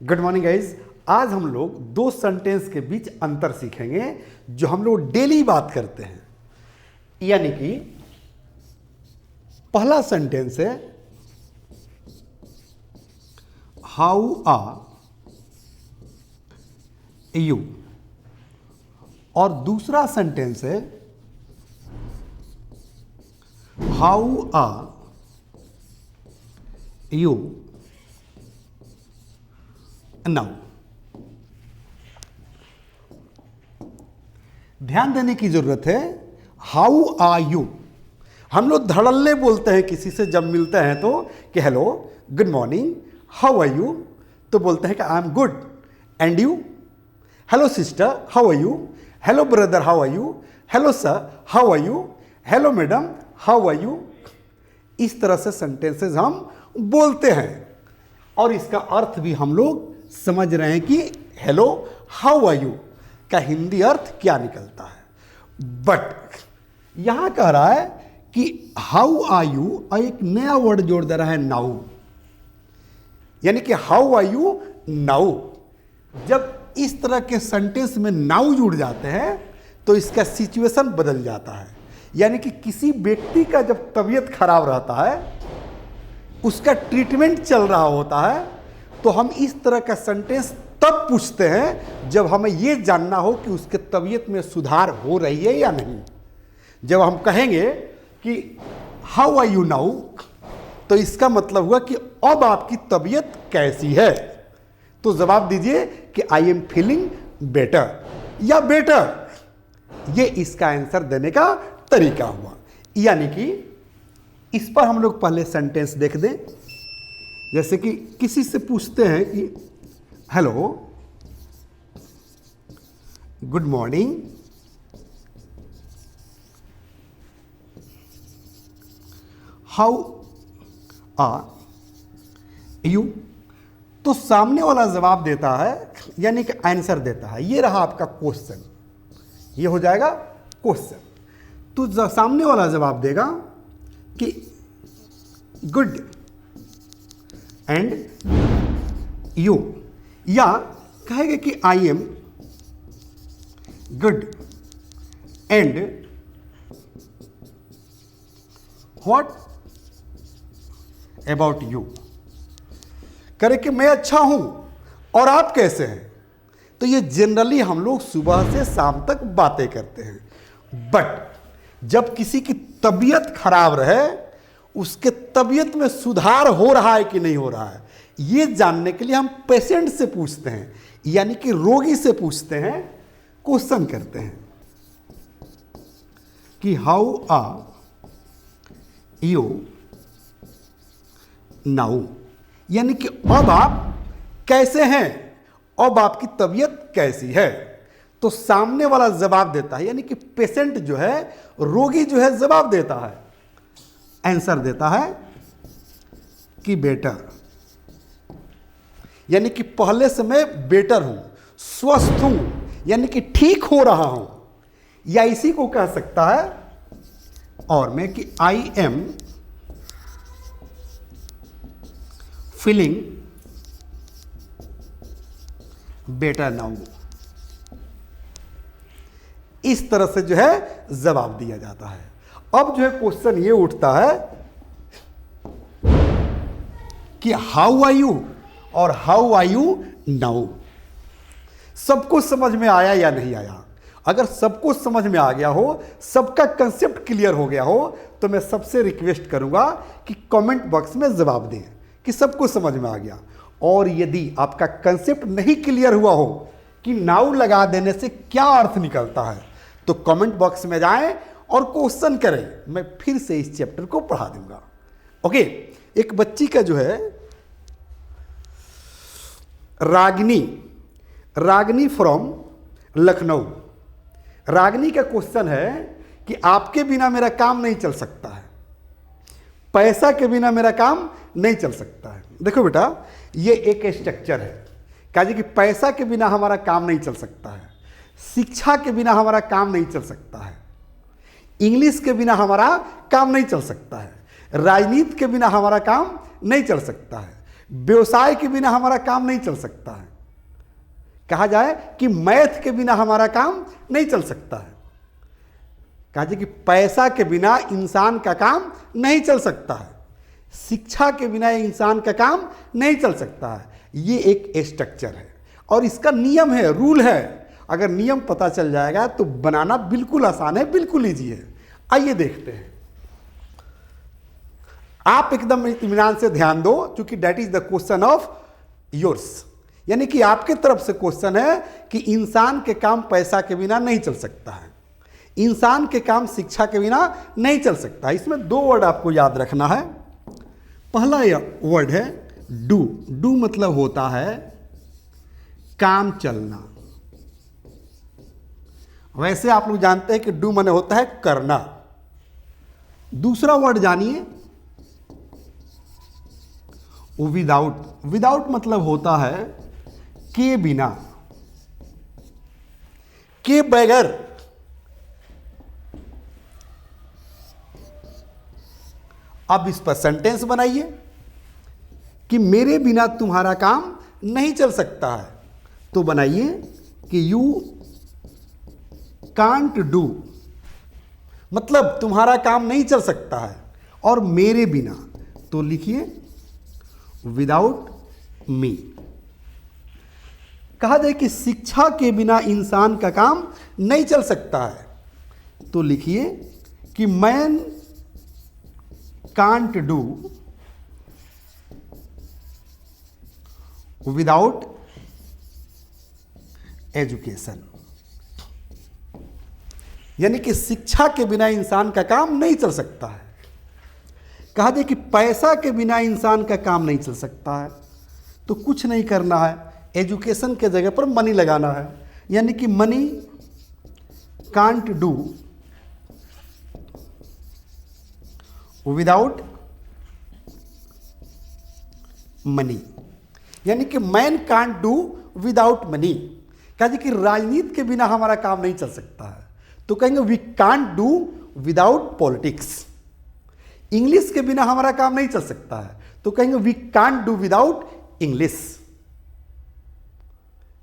Good morning guys. आज हम लोग दो सेंटेंस के बीच अंतर सीखेंगे जो हम लोग डेली बात करते हैं। यानी कि पहला सेंटेंस है हाउ आर यू और दूसरा सेंटेंस है हाउ आर यू नाउ। ध्यान देने की जरूरत है। हाउ आर यू हम लोग धड़ल्ले बोलते हैं किसी से जब मिलते हैं तो कि hello, good morning, how are you, तो बोलते हैं कि I am good and you. Hello sister, how are you. Hello brother, how are you. Hello sir, how are you. Hello madam, how are you. इस तरह से sentences हम बोलते हैं और इसका अर्थ भी हम लोग समझ रहे हैं कि हेलो, हाउ आर यू का हिंदी अर्थ क्या निकलता है। बट यहां कह रहा है कि हाउ आर यू और एक नया वर्ड जोड़ दे रहा है नाउ। यानी कि हाउ आर यू नाउ। जब इस तरह के सेंटेंस में नाउ जुड़ जाते हैं तो इसका सिचुएशन बदल जाता है। यानी कि किसी व्यक्ति का जब तबीयत खराब रहता है, उसका ट्रीटमेंट चल रहा होता है, तो हम इस तरह का सेंटेंस तब पूछते हैं जब हमें यह जानना हो कि उसके तबीयत में सुधार हो रही है या नहीं। जब हम कहेंगे कि हाउ आर यू नाउ, तो इसका मतलब हुआ कि अब आपकी तबीयत कैसी है। तो जवाब दीजिए कि आई एम फीलिंग बेटर या बेटर। ये इसका आंसर देने का तरीका हुआ। यानी कि इस पर हम लोग पहले सेंटेंस देख दें। जैसे कि किसी से पूछते हैं कि hello, good morning, how are you, तो सामने वाला जवाब देता है, यानी कि आंसर देता है। ये रहा आपका क्वेश्चन, ये हो जाएगा क्वेश्चन। तो सामने वाला जवाब देगा कि गुड एंड यू, या कहेगा कि I am good and what about you. करे कि मैं अच्छा हूं और आप कैसे हैं। तो ये जनरली हम लोग सुबह से शाम तक बातें करते हैं। बट जब किसी की तबीयत खराब रहे, उसके तबीयत में सुधार हो रहा है कि नहीं हो रहा है, ये जानने के लिए हम पेशेंट से पूछते हैं, यानी कि रोगी से पूछते हैं, क्वेश्चन करते हैं कि हाउ आर यू नाउ। यानी कि अब आप कैसे हैं, अब आपकी तबीयत कैसी है। तो सामने वाला जवाब देता है, यानी कि पेशेंट जो है, रोगी जो है, जवाब देता है, आंसर देता है कि बेटर। यानी कि पहले से मैं बेटर हूं, स्वस्थ हूं, यानी कि ठीक हो रहा हूं। या इसी को कह सकता है और मैं कि I am feeling better now. इस तरह से जो है जवाब दिया जाता है। अब जो है क्वेश्चन ये उठता है कि हाउ आर यू और हाउ आर यू नाउ। सबको समझ में आया या नहीं आया? अगर सबको समझ में आ गया हो, सबका कंसेप्ट क्लियर हो गया हो, तो मैं सबसे रिक्वेस्ट करूंगा कि कमेंट बॉक्स में जवाब दें कि सबको समझ में आ गया। और यदि आपका कंसेप्ट नहीं क्लियर हुआ हो कि नाउ लगा देने से क्या अर्थ निकलता है, तो कमेंट बॉक्स में जाएं और क्वेश्चन करें। मैं फिर से इस चैप्टर को पढ़ा दूंगा। ओके, एक बच्ची का जो है रागिनी फ्रॉम लखनऊ। रागिनी का क्वेश्चन है कि आपके बिना मेरा काम नहीं चल सकता है, पैसा के बिना मेरा काम नहीं चल सकता है। देखो बेटा, ये एक स्ट्रक्चर है। कहा जी कि पैसा के बिना हमारा काम नहीं चल सकता है, शिक्षा के बिना हमारा काम नहीं चल सकता है, इंग्लिश के बिना हमारा काम नहीं चल सकता है, राजनीति के बिना हमारा काम नहीं चल सकता है, व्यवसाय के बिना हमारा काम नहीं चल सकता है। कहा जाए कि मैथ के बिना हमारा काम नहीं चल सकता है। कहा जाए कि पैसा के बिना इंसान का काम नहीं चल सकता है। शिक्षा के बिना इंसान का काम नहीं चल सकता है। ये एक स्ट्रक्चर है और इसका नियम है, रूल है। अगर नियम पता चल जाएगा तो बनाना बिल्कुल आसान है, बिल्कुल ईजी है। आइए देखते हैं। आप एकदम इत्मीनान से ध्यान दो, क्योंकि that is the question of yours. यानी कि आपके तरफ से क्वेश्चन है कि इंसान के काम पैसा के बिना नहीं चल सकता है, इंसान के काम शिक्षा के बिना नहीं चल सकता है। इसमें दो वर्ड आपको याद रखना है। पहला वर्ड है डू। डू मतलब होता है काम चलना। वैसे आप लोग जानते हैं कि डू माने होता है करना। दूसरा वर्ड जानिए विदाउट। विदाउट मतलब होता है के बिना, के बगैर। अब इस पर सेंटेंस बनाइए कि मेरे बिना तुम्हारा काम नहीं चल सकता है। तो बनाइए कि यू कांट डू, मतलब तुम्हारा काम नहीं चल सकता है। और मेरे बिना तो लिखिए विदाउट मी। कहा जाए कि शिक्षा के बिना इंसान का काम नहीं चल सकता है, तो लिखिए कि man can't do without education. यानी कि शिक्षा के बिना इंसान का काम नहीं चल सकता है। कहा जाए कि पैसा के बिना इंसान का काम नहीं चल सकता है, तो कुछ नहीं करना है, एजुकेशन के जगह पर मनी लगाना है। यानी कि money can't do without money. यानी कि man can't do without money. कहा जाए कि राजनीति के बिना हमारा काम नहीं चल सकता है, तो कहेंगे we can't do without politics. English के बिना हमारा काम नहीं चल सकता है, तो कहेंगे we can't do without English.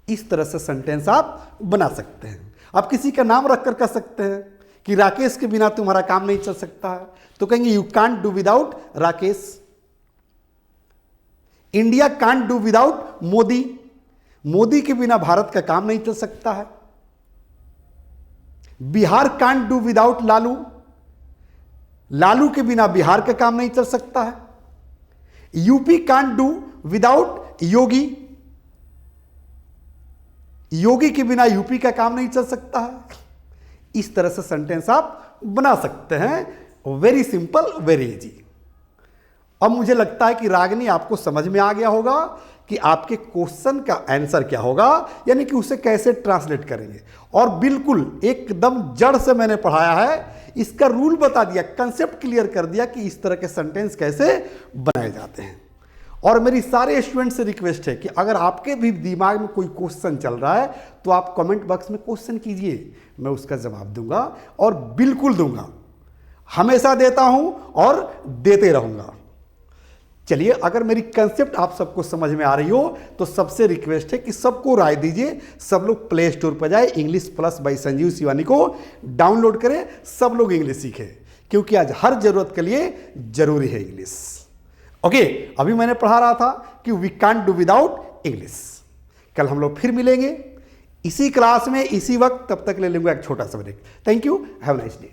इस तरह से सेंटेंस आप बना सकते हैं। आप किसी का नाम रखकर कह सकते हैं कि राकेश के बिना तुम्हारा काम नहीं चल सकता है, तो कहेंगे you can't do without Rakesh. India can't do without Modi. Modi के बिना भारत का काम नहीं चल सकता है। Bihar can't do without Lalu. Lalu के बिना बिहार का काम नहीं चल सकता है। यूपी कांट डू विदाउट योगी। योगी के बिना यूपी का काम नहीं चल सकता है। इस तरह से सेंटेंस आप बना सकते हैं। Very simple, very easy. अब मुझे लगता है कि रागिनी आपको समझ में आ गया होगा कि आपके क्वेश्चन का आंसर क्या होगा, यानी कि उसे कैसे ट्रांसलेट करेंगे। और बिल्कुल एकदम जड़ से मैंने पढ़ाया है, इसका रूल बता दिया, कंसेप्ट क्लियर कर दिया कि इस तरह के सेंटेंस कैसे बनाए जाते हैं। और मेरी सारे स्टूडेंट से रिक्वेस्ट है कि अगर आपके भी दिमाग में कोई क्वेश्चन चल रहा है तो आप कमेंट बॉक्स में क्वेश्चन कीजिए, मैं उसका जवाब दूंगा और बिल्कुल दूंगा। हमेशा देता हूं और देते रहूंगा। चलिए, अगर मेरी कंसेप्ट आप सबको समझ में आ रही हो तो सबसे रिक्वेस्ट है कि सबको राय दीजिए, सब लोग प्ले स्टोर पर जाए, English plus by Sanjeev Shivani को डाउनलोड करें, सब लोग इंग्लिश सीखें, क्योंकि आज हर जरूरत के लिए जरूरी है इंग्लिश। ओके, अभी मैंने पढ़ा रहा था कि we can't do without English. कल हम लोग फिर मिलेंगे इसी क्लास में इसी वक्त, तब तक ले लूंगा एक छोटा सा break. Thank you, have nice day.